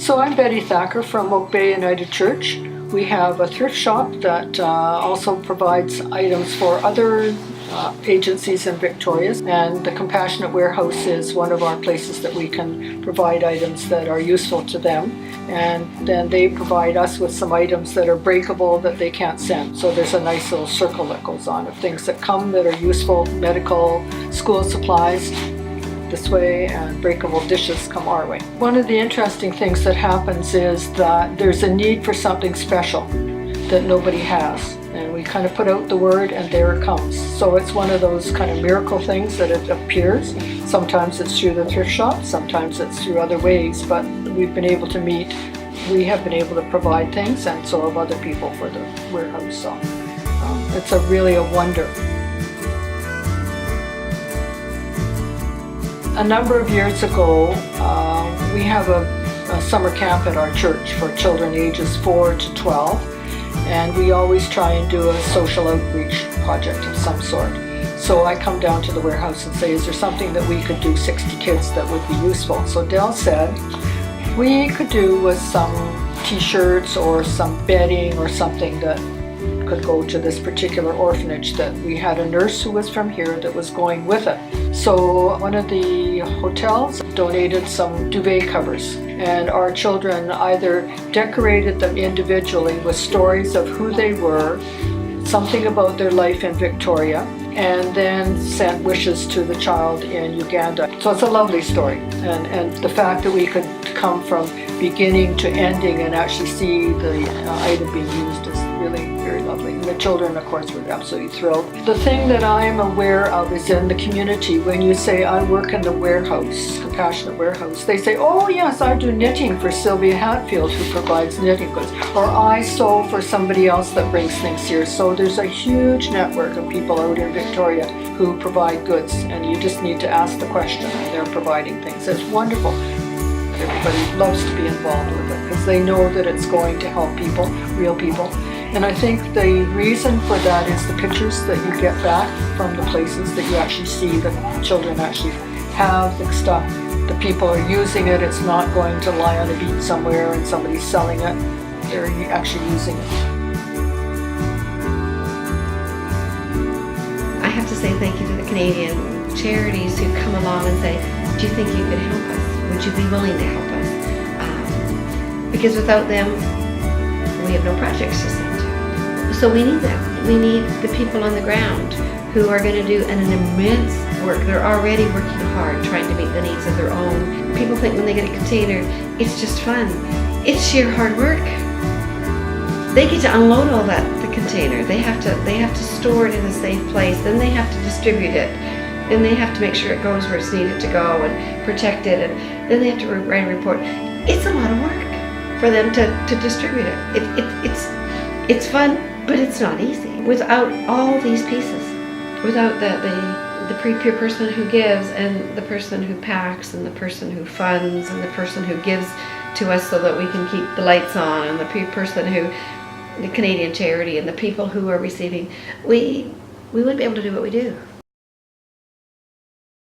So I'm Betty Thacker from Oak Bay United Church. We have a thrift shop that also provides items for other agencies in Victoria, and the Compassionate Warehouse is one of our places that we can provide items that are useful to them, and then they provide us with some items that are breakable that they can't send. So there's a nice little circle that goes on of things that come that are useful, medical, school supplies this way, and breakable dishes come our way. One of the interesting things that happens is that there's a need for something special that nobody has, and we kind of put out the word and there it comes. So it's one of those kind of miracle things that it appears. Sometimes it's through the thrift shop, sometimes it's through other ways, but we have been able to provide things, and so have other people for the warehouse. So it's really a wonder. A number of years ago, we have a summer camp at our church for children ages 4 to 12, and we always try and do a social outreach project of some sort. So I come down to the warehouse and say, is there something that we could do 60 kids that would be useful? So Dell said, we could do with some t-shirts or some bedding or something that could go to this particular orphanage, that we had a nurse who was from here that was going with it. So one of the hotels donated some duvet covers, and our children either decorated them individually with stories of who they were, something about their life in Victoria, and then sent wishes to the child in Uganda. So it's a lovely story, and the fact that we could come from beginning to ending and actually see the item being used is really very lovely. And the children, of course, were absolutely thrilled. The thing that I'm aware of is in the community, when you say, I work in the warehouse, Compassionate Warehouse, they say, oh yes, I do knitting for Sylvia Hatfield, who provides knitting goods, or I sew for somebody else that brings things here. So there's a huge network of people out in Victoria who provide goods, and you just need to ask the question, and they're providing things. It's wonderful. Everybody loves to be involved with it because they know that it's going to help people, real people. And I think the reason for that is the pictures that you get back from the places that you actually see that children actually have the stuff. The people are using it. It's not going to lie on a beach somewhere and somebody's selling it. They're actually using it. I have to say thank you to the Canadian charities who come along and say, do you think you could help us? Would you be willing to help us? Because without them, we have no projects to send. So we need them. We need the people on the ground who are going to do an immense work. They're already working hard trying to meet the needs of their own. People think when they get a container, it's just fun. It's sheer hard work. They get to unload all that, the container. They have to store it in a safe place. Then they have to distribute it. Then they have to make sure it goes where it's needed to go and protect it, and then they have to write a report. It's a lot of work for them to distribute it. It's fun, but it's not easy. Without all these pieces, without the peer person who gives, and the person who packs, and the person who funds, and the person who gives to us so that we can keep the lights on, and the person who, the Canadian charity, and the people who are receiving, we wouldn't be able to do what we do.